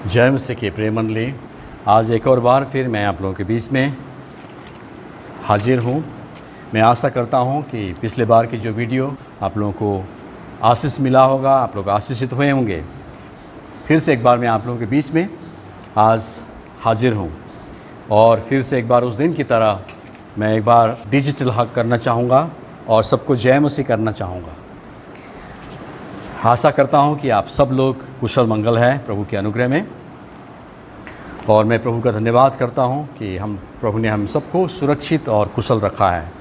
जय मसीह के प्रिय मंडली, आज एक और बार फिर मैं आप लोगों के बीच में हाजिर हूँ। मैं आशा करता हूँ कि पिछले बार की जो वीडियो आप लोगों को आशीष मिला होगा, आप लोग आशीषित हुए होंगे। फिर से एक बार मैं आप लोगों के बीच में आज हाजिर हूँ और फिर से एक बार उस दिन की तरह मैं एक बार डिजिटल हग करना चाहूँगा और सबको जय मसीह करना चाहूँगा। आशा करता हूँ कि आप सब लोग कुशल मंगल हैं प्रभु के अनुग्रह में, और मैं प्रभु का धन्यवाद करता हूँ कि प्रभु ने हम सबको सुरक्षित और कुशल रखा है।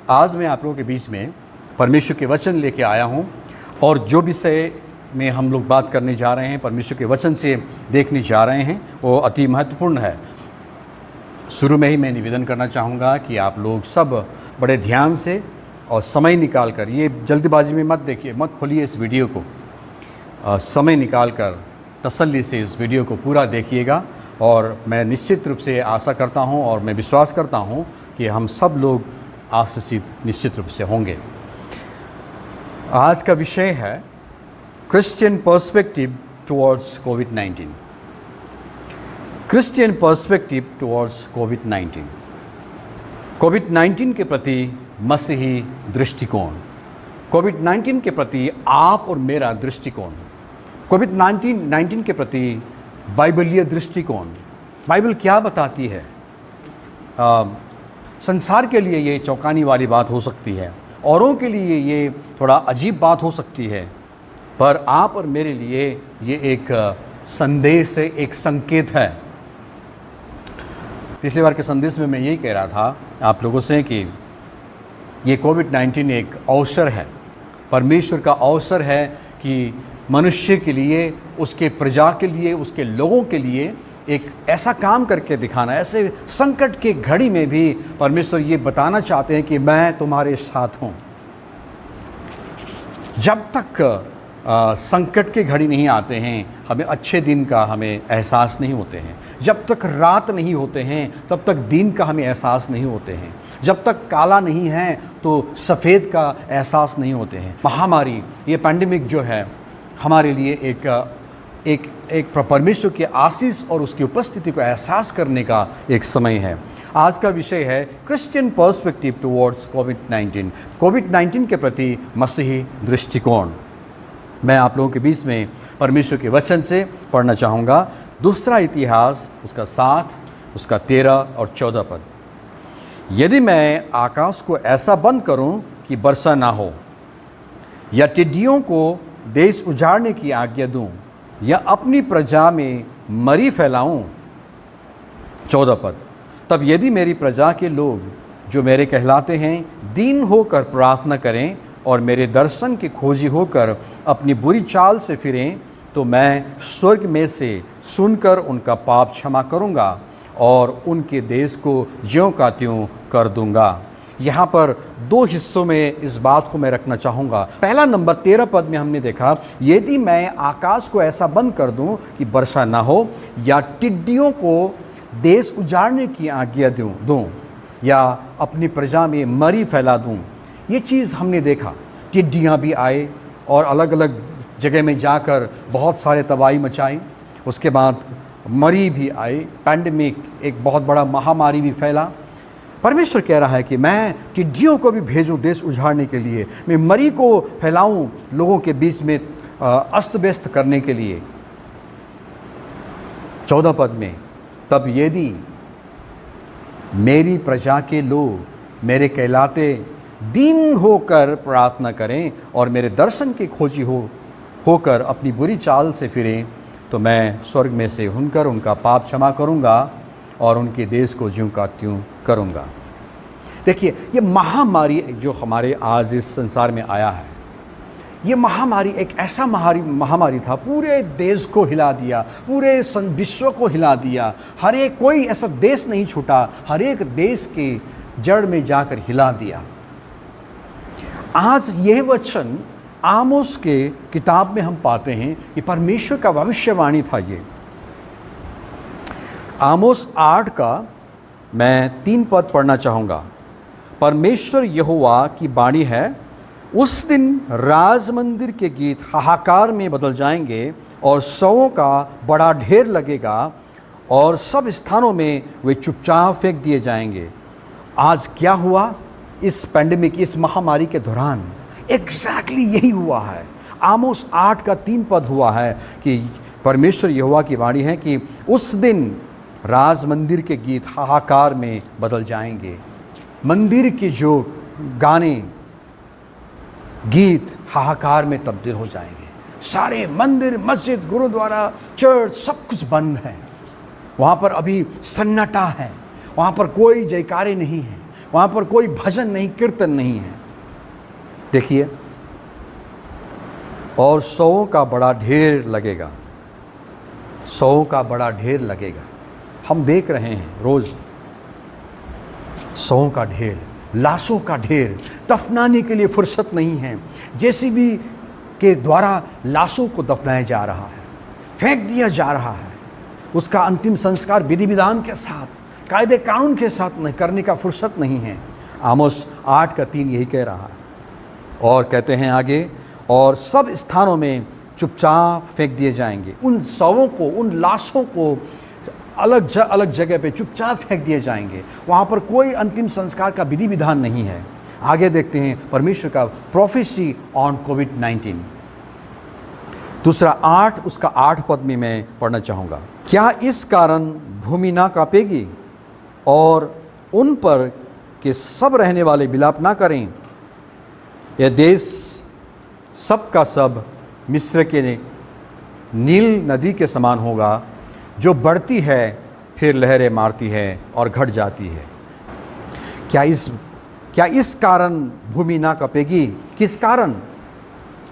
आज मैं आप लोगों के बीच में परमेश्वर के वचन लेके आया हूँ और जो विषय में हम लोग बात करने जा रहे हैं, परमेश्वर के वचन से देखने जा रहे हैं, वो अति महत्वपूर्ण है। शुरू में ही मैं निवेदन करना चाहूँगा कि आप लोग सब बड़े ध्यान से और समय निकाल कर, ये जल्दबाजी में मत देखिए, मत खोलिए इस वीडियो को, समय निकाल कर तसल्ली से इस वीडियो को पूरा देखिएगा। और मैं निश्चित रूप से आशा करता हूँ और मैं विश्वास करता हूँ कि हम सब लोग आशीषित निश्चित रूप से होंगे। आज का विषय है क्रिश्चियन पर्सपेक्टिव टुवर्ड्स कोविड-19। क्रिश्चियन पर्सपेक्टिव टुवर्ड्स कोविड-19, कोविड-19 के प्रति मसीही दृष्टिकोण, कोविड-19 के प्रति आप और मेरा दृष्टिकोण, कोविड-19 के प्रति बाइबलीय दृष्टिकोण। बाइबल क्या बताती है? संसार के लिए ये चौंकाने वाली बात हो सकती है, औरों के लिए ये थोड़ा अजीब बात हो सकती है, पर आप और मेरे लिए ये एक संदेश है, एक संकेत है। पिछली बार के संदेश में मैं यही कह रहा था आप लोगों से कि ये कोविड-19 एक अवसर है, परमेश्वर का अवसर है कि मनुष्य के लिए, उसके प्रजा के लिए, उसके लोगों के लिए एक ऐसा काम करके दिखाना। ऐसे संकट के घड़ी में भी परमेश्वर ये बताना चाहते हैं कि मैं तुम्हारे साथ हूँ। जब तक संकट के घड़ी नहीं आते हैं, हमें अच्छे दिन का हमें एहसास नहीं होते हैं। जब तक रात नहीं होते हैं, तब तक दिन का हमें एहसास नहीं होते हैं। जब तक काला नहीं है तो सफ़ेद का एहसास नहीं होते हैं। महामारी, ये पैंडेमिक जो है, हमारे लिए एक परमेश्वर के आशीष और उसकी उपस्थिति को एहसास करने का एक समय है। आज का विषय है क्रिश्चियन पर्सपेक्टिव टुवर्ड्स कोविड-19, कोविड-19 के प्रति मसीही दृष्टिकोण। मैं आप लोगों के बीच में परमेश्वर के वचन से पढ़ना चाहूँगा। दूसरा इतिहास उसका 7, उसका 13 और 14 पद। यदि मैं आकाश को ऐसा बंद करूं कि वर्षा ना हो, या टिड्डियों को देश उजाड़ने की आज्ञा दूं, या अपनी प्रजा में मरी फैलाऊं, 14 पद, तब यदि मेरी प्रजा के लोग जो मेरे कहलाते हैं दीन होकर प्रार्थना करें और मेरे दर्शन के खोजी होकर अपनी बुरी चाल से फिरें, तो मैं स्वर्ग में से सुनकर उनका पाप क्षमा करूंगा और उनके देश को ज्यों का त्यों कर दूंगा। यहाँ पर 2 हिस्सों में इस बात को मैं रखना चाहूँगा। पहला नंबर 13 पद में हमने देखा, यदि मैं आकाश को ऐसा बंद कर दूं कि वर्षा ना हो, या टिड्डियों को देश उजाड़ने की आज्ञा दूं, या अपनी प्रजा में मरी फैला दूं। ये चीज़ हमने देखा। टिड्डियाँ भी आए और अलग अलग जगह में जाकर बहुत सारे तबाही मचाई। उसके बाद मरी भी आई, पैंडेमिक, एक बहुत बड़ा महामारी भी फैला। परमेश्वर कह रहा है कि मैं टिड्डियों को भी भेजूं देश उजाड़ने के लिए, मैं मरी को फैलाऊं लोगों के बीच में अस्त व्यस्त करने के लिए। 14 पद में, तब यदि मेरी प्रजा के लोग मेरे कहलाते दीन होकर प्रार्थना करें और मेरे दर्शन के खोजी होकर अपनी बुरी चाल से फिरें, तो मैं स्वर्ग में से सुनकर उनका पाप क्षमा करूंगा और उनके देश को ज्यों का त्यों करूंगा। देखिए, ये महामारी जो हमारे आज इस संसार में आया है, ये महामारी एक ऐसा महामारी था, पूरे देश को हिला दिया, पूरे विश्व को हिला दिया। हर एक, कोई ऐसा देश नहीं छूटा, हर एक देश के जड़ में जाकर हिला दिया। आज यह वचन आमोस के किताब में हम पाते हैं कि परमेश्वर का भविष्यवाणी था। ये आमोस 8 का मैं 3 पद पढ़ना चाहूँगा। परमेश्वर यहोवा की वाणी है, उस दिन राज मंदिर के गीत हाहाकार में बदल जाएंगे और शवों का बड़ा ढेर लगेगा और सब स्थानों में वे चुपचाप फेंक दिए जाएंगे। आज क्या हुआ इस पैंडेमिक, इस महामारी के दौरान? एग्जैक्टली यही हुआ है। आमोस 8 का 3 पद हुआ है कि परमेश्वर यहोवा की वाणी है कि उस दिन राज मंदिर के गीत हाहाकार में बदल जाएंगे। मंदिर के जो गाने, गीत हाहाकार में तब्दील हो जाएंगे। सारे मंदिर, मस्जिद, गुरुद्वारा, चर्च सब कुछ बंद है। वहाँ पर अभी सन्नाटा है। वहाँ पर कोई जयकारे नहीं है, वहाँ पर कोई भजन नहीं, कीर्तन नहीं है। देखिए, और शवों का बड़ा ढेर लगेगा। शवों का बड़ा ढेर लगेगा। हम देख रहे हैं रोज शवों का ढेर, लाशों का ढेर। दफनाने के लिए फुर्सत नहीं है। जेसीबी के द्वारा लाशों को दफनाया जा रहा है, फेंक दिया जा रहा है। उसका अंतिम संस्कार विधि विधान के साथ, कायदे कानून के साथ नहीं करने का फुर्सत नहीं है। आमोस 8 का 3 यही कह रहा है। और कहते हैं आगे, और सब स्थानों में चुपचाप फेंक दिए जाएंगे। उन शवों को, उन लाशों को अलग जगह पे चुपचाप फेंक दिए जाएंगे। वहाँ पर कोई अंतिम संस्कार का विधि विधान नहीं है। आगे देखते हैं परमेश्वर का प्रोफेसी ऑन कोविड-19। दूसरा 8, उसका 8 पद में मैं पढ़ना चाहूँगा। क्या इस कारण भूमि ना कांपेगी और उन पर कि सब रहने वाले विलाप ना करें? यह देश सब का सब मिस्र के नील नदी के समान होगा, जो बढ़ती है फिर लहरें मारती है और घट जाती है। क्या इस कारण भूमि ना कपेगी? किस कारण?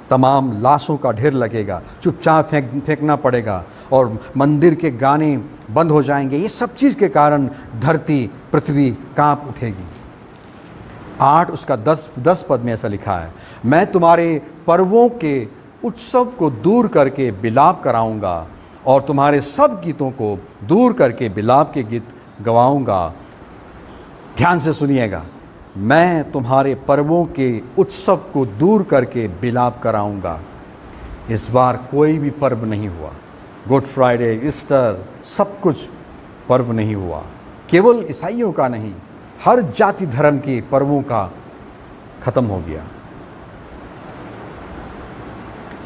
तमाम लाशों का ढेर लगेगा, चुपचाप फेंकना पड़ेगा और मंदिर के गाने बंद हो जाएंगे। ये सब चीज़ के कारण धरती, पृथ्वी कांप उठेगी। 8 उसका 10 पद में ऐसा लिखा है, मैं तुम्हारे पर्वों के उत्सव को दूर करके विलाप कराऊंगा और तुम्हारे सब गीतों को दूर करके विलाप के गीत गवाऊंगा। ध्यान से सुनिएगा, मैं तुम्हारे पर्वों के उत्सव को दूर करके विलाप कराऊंगा। इस बार कोई भी पर्व नहीं हुआ। गुड फ्राइडे, ईस्टर, सब कुछ पर्व नहीं हुआ। केवल ईसाइयों का नहीं, हर जाति धर्म के पर्वों का खत्म हो गया।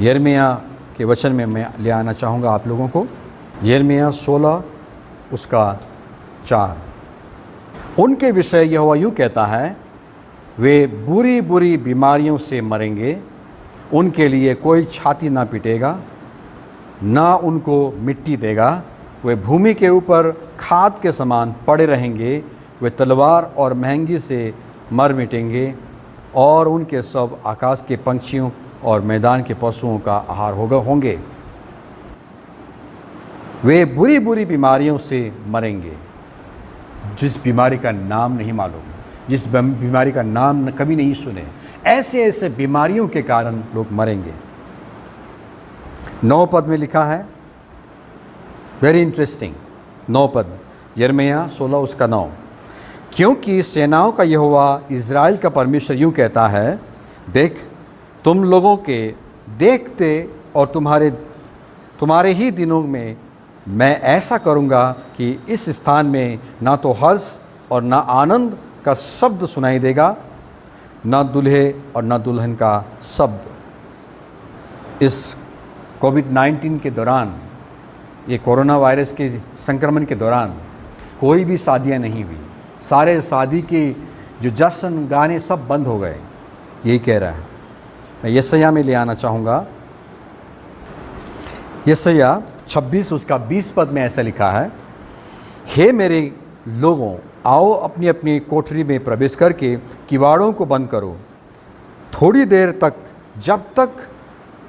यिर्मयाह के वचन में मैं ले आना चाहूँगा आप लोगों को। यिर्मयाह 16 उसका 4। उनके विषय यहोवा यूँ कहता है, वे बुरी बुरी बीमारियों से मरेंगे, उनके लिए कोई छाती ना पीटेगा, ना उनको मिट्टी देगा। वे भूमि के ऊपर खाद के समान पड़े रहेंगे, वे तलवार और महंगी से मर मिटेंगे और उनके सब आकाश के पंछियों और मैदान के पशुओं का आहार होंगे। वे बुरी बुरी बीमारियों से मरेंगे। जिस बीमारी का नाम नहीं मालूम, जिस बीमारी का नाम कभी नहीं सुने, ऐसे ऐसे बीमारियों के कारण लोग मरेंगे। 9 पद में लिखा है, वेरी इंटरेस्टिंग। 9 पद, यिर्मयाह 16 उसका 9। क्योंकि सेनाओं का यहोवा इज़राइल का परमेश्वर यूँ कहता है, देख, तुम लोगों के देखते और तुम्हारे ही दिनों में मैं ऐसा करूँगा कि इस स्थान में ना तो हर्ष और ना आनंद का शब्द सुनाई देगा, ना दूल्हे और ना दुल्हन का शब्द। इस कोविड-19 के दौरान, ये कोरोना वायरस के संक्रमण के दौरान कोई भी शादियाँ नहीं हुई। सारे शादी के जो जश्न गाने सब बंद हो गए। यही कह रहा है। मैं यशायाह में ले आना चाहूँगा। यशायाह 26 उसका 20 पद में ऐसा लिखा है, हे मेरे लोगों, आओ अपनी अपनी कोठरी में प्रवेश करके किवाड़ों को बंद करो। थोड़ी देर तक, जब तक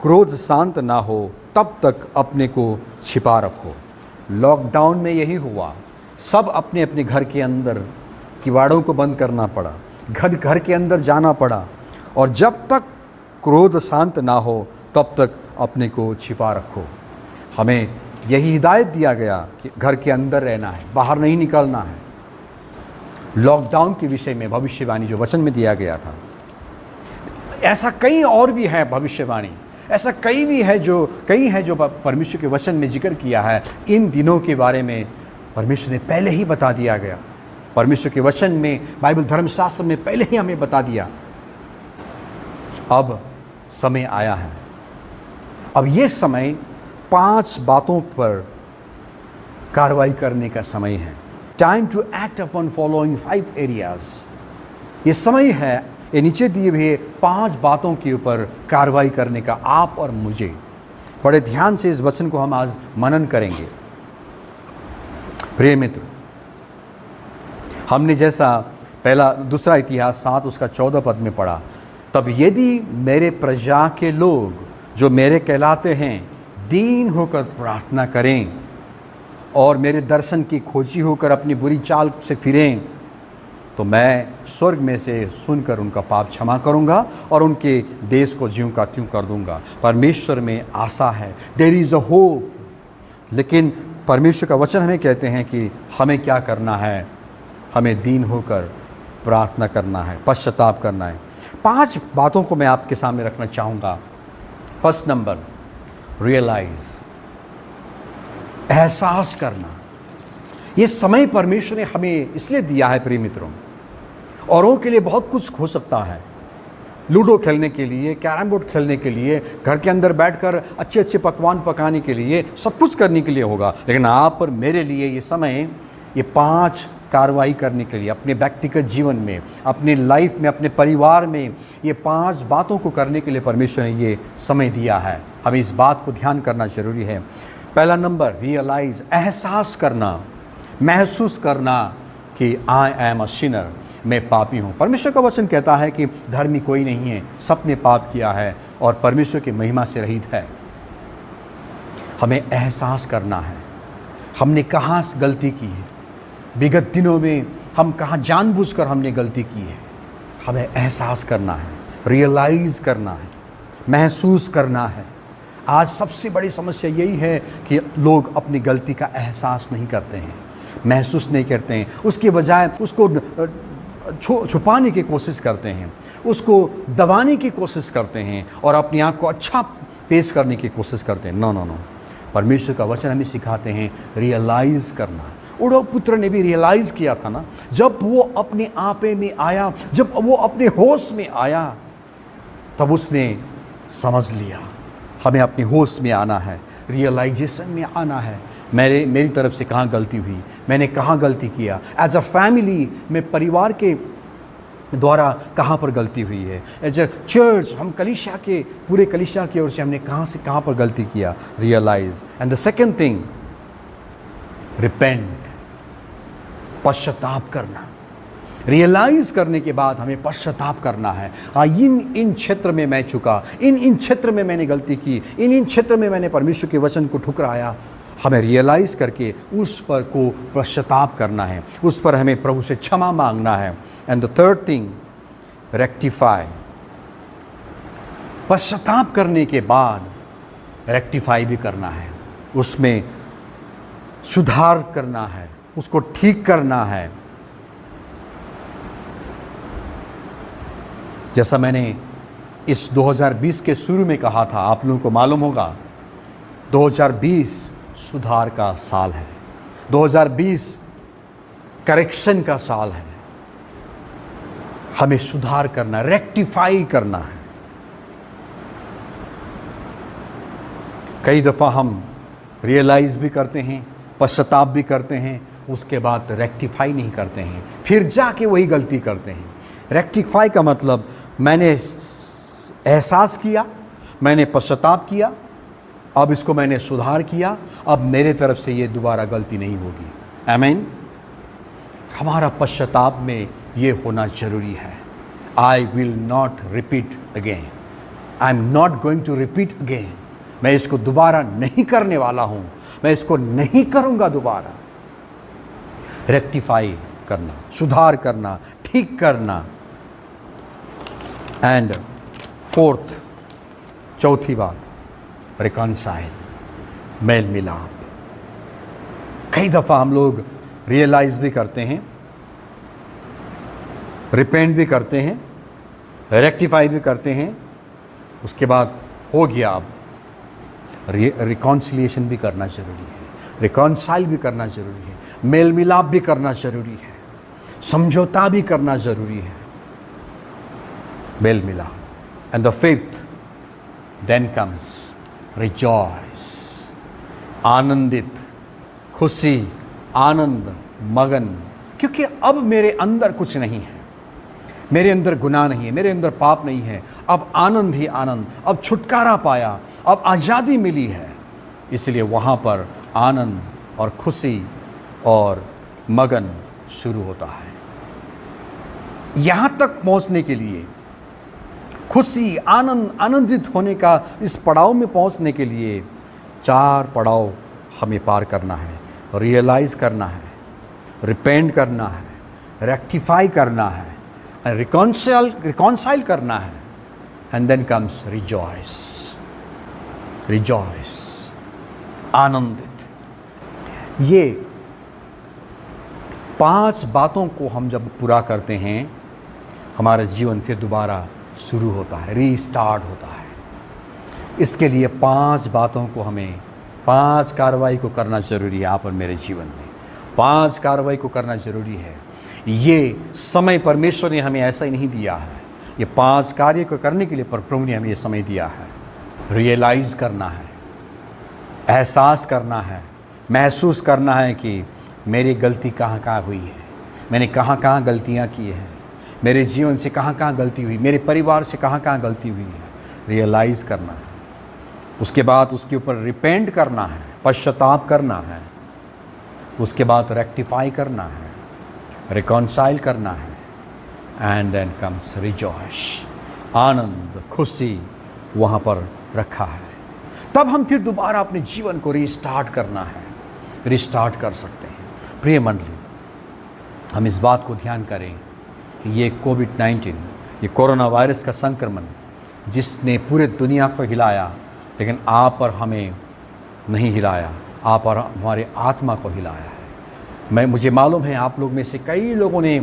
क्रोध शांत ना हो तब तक अपने को छिपा रखो। लॉकडाउन में यही हुआ। सब अपने अपने घर के अंदर किवाड़ों को बंद करना पड़ा, घर के अंदर जाना पड़ा, और जब तक क्रोध शांत ना हो तब तक अपने को छिपा रखो। हमें यही हिदायत दिया गया कि घर के अंदर रहना है, बाहर नहीं निकलना है। लॉकडाउन के विषय में भविष्यवाणी जो वचन में दिया गया था, ऐसा कई और भी है भविष्यवाणी, ऐसा कई है जो परमेश्वर के वचन में जिक्र किया है। इन दिनों के बारे में परमेश्वर ने पहले ही बता दिया गया। परमेश्वर के वचन में, बाइबल धर्मशास्त्र में पहले ही हमें बता दिया। अब समय आया है। अब ये समय 5 बातों पर कार्रवाई करने का समय है। Time to act upon following 5 areas. ये समय है, ये नीचे दिए हुए 5 बातों के ऊपर कार्रवाई करने का, आप और मुझे। बड़े ध्यान से इस वचन को हम आज मनन करेंगे। प्रिय मित्र, हमने जैसा दूसरा इतिहास 7 उसका 14 पद में पढ़ा, तब यदि मेरे प्रजा के लोग जो मेरे कहलाते हैं दीन होकर प्रार्थना करें और मेरे दर्शन की खोजी होकर अपनी बुरी चाल से फिरें, तो मैं स्वर्ग में से सुनकर उनका पाप क्षमा करूंगा और उनके देश को ज्यों का त्यों कर दूंगा। परमेश्वर में आशा है, देयर इज़ अ होप। लेकिन परमेश्वर का वचन हमें कहते हैं कि हमें क्या करना है, हमें दीन होकर प्रार्थना करना है, पश्चाताप करना है। 5 बातों को मैं आपके सामने रखना चाहूँगा। फर्स्ट नंबर, रियलाइज, एहसास करना। ये समय परमेश्वर ने हमें इसलिए दिया है प्रिय मित्रों, औरों के लिए बहुत कुछ हो सकता है। लूडो खेलने के लिए, कैरम बोर्ड खेलने के लिए, घर के अंदर बैठकर अच्छे अच्छे पकवान पकाने के लिए, सब कुछ करने के लिए होगा। लेकिन आप और मेरे लिए ये समय, ये 5 कार्रवाई करने के लिए, अपने व्यक्तिगत जीवन में, अपने लाइफ में, अपने परिवार में, ये 5 बातों को करने के लिए परमेश्वर ने ये समय दिया है। हमें इस बात को ध्यान करना जरूरी है। पहला नंबर, रियलाइज, एहसास करना, महसूस करना कि आई एम अ सिनर, मैं पापी हूँ। परमेश्वर का वचन कहता है कि धर्मी कोई नहीं है, सबने पाप किया है और परमेश्वर की महिमा से रहित है। हमें एहसास करना है हमने कहाँ गलती की है, विगत दिनों में हम कहाँ जानबूझकर हमने गलती की है। हमें एहसास करना है, रियलाइज़ करना है, महसूस करना है। आज सबसे बड़ी समस्या यही है कि लोग अपनी गलती का एहसास नहीं करते हैं, महसूस नहीं करते हैं। उसके बजाय उसको छुपाने की कोशिश करते हैं, उसको दबाने की कोशिश करते हैं और अपने आप को अच्छा पेश करने की कोशिश करते हैं। नो नो नो, परमेश्वर का वचन हमें सिखाते हैं रियलाइज़ करना। उड़ो पुत्र ने भी रियलाइज़ किया था ना, जब वो अपने आपे में आया, जब वो अपने होश में आया, तब उसने समझ लिया। हमें अपने होश में आना है, रियलाइजेशन में आना है। मेरी तरफ से कहाँ गलती हुई, मैंने कहाँ गलती किया, एज अ फैमिली में, परिवार के द्वारा कहाँ पर गलती हुई है, एज अ चर्च, हम कलीसिया के, पूरे कलीसिया की ओर से हमने कहाँ से कहाँ पर गलती किया। Realize. And the second thing, repent, पश्चाताप करना। रियलाइज़ करने के बाद हमें पश्चाताप करना है। इन क्षेत्र में मैं चुका, इन क्षेत्र में मैंने गलती की, इन क्षेत्र में मैंने परमेश्वर के वचन को ठुकराया। हमें रियलाइज़ करके उस पर को पश्चाताप करना है, उस पर हमें प्रभु से क्षमा मांगना है। And the third thing, rectify. पश्चाताप करने के बाद रेक्टिफाई भी करना है, उसमें सुधार करना है, उसको ठीक करना है। जैसा मैंने इस 2020 के शुरू में कहा था, आप लोगों को मालूम होगा 2020 सुधार का साल है, 2020 करेक्शन का साल है। हमें सुधार करना, रेक्टिफाई करना है। कई दफ़ा हम रियलाइज़ भी करते हैं, पश्चाताप भी करते हैं, उसके बाद रेक्टिफाई नहीं करते हैं, फिर जाके वही गलती करते हैं। रेक्टिफाई का मतलब मैंने एहसास किया, मैंने पश्चाताप किया, अब इसको मैंने सुधार किया, अब मेरे तरफ से ये दोबारा गलती नहीं होगी। आमीन। हमारा पश्चाताप में ये होना जरूरी है। I will not repeat again, I am not going to repeat again. मैं इसको दोबारा नहीं करने वाला हूँ, मैं इसको नहीं करूँगा दोबारा। रेक्टिफाई करना, सुधार करना, ठीक करना। एंड फोर्थ, चौथी बात, रिकॉन्साइल, मेल मिलाप। कई दफ़ा हम लोग रियलाइज़ भी करते हैं, रिपेंट भी करते हैं, रेक्टिफाई भी करते हैं, उसके बाद हो गया, अब रिकॉन्सिलिएशन भी करना ज़रूरी है, रिकॉन्साइल भी करना ज़रूरी है, मेल मिलाप भी करना ज़रूरी है, समझौता भी करना ज़रूरी है, मेल मिलाप। And the fifth then comes rejoice, आनंदित, खुशी, आनंद, मगन, क्योंकि अब मेरे अंदर कुछ नहीं है, मेरे अंदर गुनाह नहीं है, मेरे अंदर पाप नहीं है, अब आनंद ही आनंद, अब छुटकारा पाया, अब आज़ादी मिली है। इसलिए वहाँ पर आनंद और खुशी और मगन शुरू होता है। यहाँ तक पहुँचने के लिए, खुशी, आनंद, आनंदित होने का इस पड़ाव में पहुँचने के लिए 4 पड़ाव हमें पार करना है। रियलाइज़ करना है, रिपेंट करना है, रेक्टिफाई करना है, रिकॉन्साइल करना है, and then comes rejoice, rejoice, आनंदित। ये 5 बातों को हम जब पूरा करते हैं, हमारा जीवन फिर दोबारा शुरू होता है, रीस्टार्ट होता है। इसके लिए 5 बातों को हमें, 5 कार्रवाई को करना ज़रूरी है। आप और मेरे जीवन में 5 कार्रवाई को करना ज़रूरी है। ये समय परमेश्वर ने हमें ऐसा ही नहीं दिया है, ये 5 कार्य को करने के लिए प्रभु ने हमें ये समय दिया है। रियलाइज़ करना है, एहसास करना है, महसूस करना है कि मेरी गलती कहाँ कहाँ हुई है, मैंने कहाँ कहाँ गलतियाँ की हैं, मेरे जीवन से कहाँ कहाँ गलती हुई, मेरे परिवार से कहाँ कहाँ गलती हुई है। रियलाइज़ करना है, उसके बाद उसके ऊपर रिपेंट करना है, पश्चाताप करना है, उसके बाद रेक्टिफाई करना है, रिकॉन्साइल करना है, एंड देन कम्स रिजॉइस, आनंद, खुशी वहाँ पर रखा है। तब हम फिर दोबारा अपने जीवन को रिस्टार्ट करना है, रिस्टार्ट कर सकते हैं। प्रिय मंडली, हम इस बात को ध्यान करें कि ये कोविड-19, ये कोरोना वायरस का संक्रमण जिसने पूरे दुनिया को हिलाया, लेकिन आप और हमें नहीं हिलाया, आप और हमारे आत्मा को हिलाया है। मुझे मालूम है आप लोग में से कई लोगों ने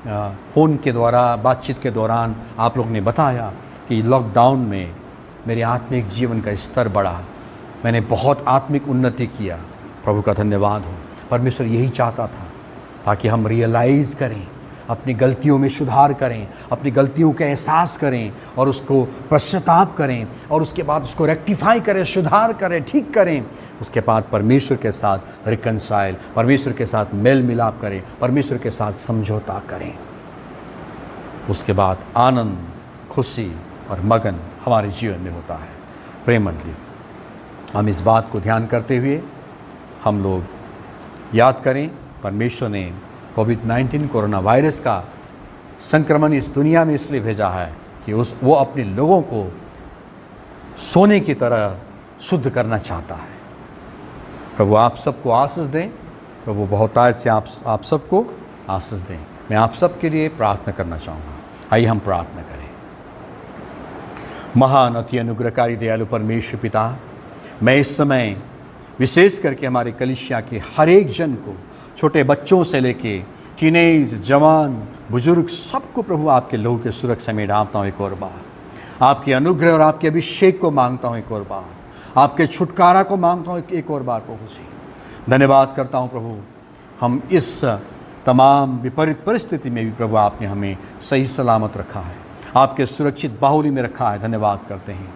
फ़ोन के द्वारा, बातचीत के दौरान आप लोग ने बताया कि लॉकडाउन में मेरे आत्मिक जीवन का स्तर बढ़ा, मैंने बहुत आत्मिक उन्नति किया। प्रभु का धन्यवाद हो। परमेश्वर यही चाहता था, ताकि हम रियलाइज़ करें, अपनी गलतियों में सुधार करें, अपनी गलतियों का एहसास करें और उसको पश्चाताप करें, और उसके बाद उसको रेक्टिफाई करें, सुधार करें, ठीक करें। उसके बाद परमेश्वर के साथ रिकंसाइल, परमेश्वर के साथ मेल मिलाप करें, परमेश्वर के साथ समझौता करें। उसके बाद आनंद, खुशी और मगन हमारे जीवन में होता है। प्रेम मंडली, हम इस बात को ध्यान करते हुए हम लोग याद करें, परमेश्वर ने कोविड-19 कोरोना वायरस का संक्रमण इस दुनिया में इसलिए भेजा है कि वो अपने लोगों को सोने की तरह शुद्ध करना चाहता है। प्रभु आप सबको आशीष दें, प्रभु बहुतायत से आप सबको आशीष दें। मैं आप सबके लिए प्रार्थना करना चाहूँगा। आइए हम प्रार्थना करें। महान अति अनुग्रहकारी दयालु परमेश्वर पिता, मैं इस समय विशेष करके हमारे कलीसिया के हर एक जन को, छोटे बच्चों से लेके टीनेज, जवान, बुजुर्ग, सबको प्रभु आपके लहू के सुरक्षा में डालता हूँ एक और बार। आपके अनुग्रह और आपके अभिषेक को मांगता हूँ एक और बार, आपके छुटकारा को मांगता हूँ एक और बार प्रभु से। धन्यवाद करता हूँ प्रभु, हम इस तमाम विपरीत परिस्थिति में भी प्रभु आपने हमें सही सलामत रखा है, आपके सुरक्षित बाहुली में रखा है। धन्यवाद करते हैं।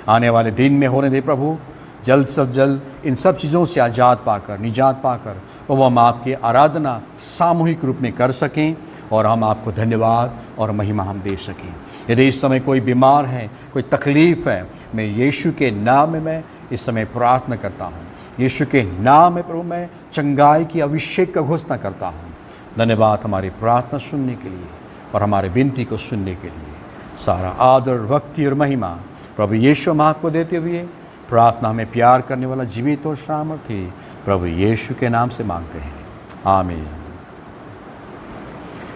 आने वाले दिन में होने दे प्रभु, जल्द से जल्द इन सब चीज़ों से आज़ाद पाकर, निजात पाकर प्रभु हम आपकी आराधना सामूहिक रूप में कर सकें और हम आपको धन्यवाद और महिमा हम दे सकें। यदि इस समय कोई बीमार है, कोई तकलीफ़ है, मैं यीशु के नाम में मैं इस समय प्रार्थना करता हूँ। यीशु के नाम में प्रभु मैं चंगाई की अभिषेक का घोषणा करता हूँ। धन्यवाद हमारी प्रार्थना सुनने के लिए और हमारे विनती को सुनने के लिए। सारा आदर, भक्ति और महिमा प्रभु यीशु हम आपको देते हुए प्रार्थना में प्यार करने वाला जीवित और सामर्थी प्रभु यीशु के नाम से मांगते हैं, आमीन।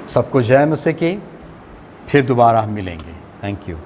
सबको जय मसीह की। फिर दोबारा हम मिलेंगे। Thank you.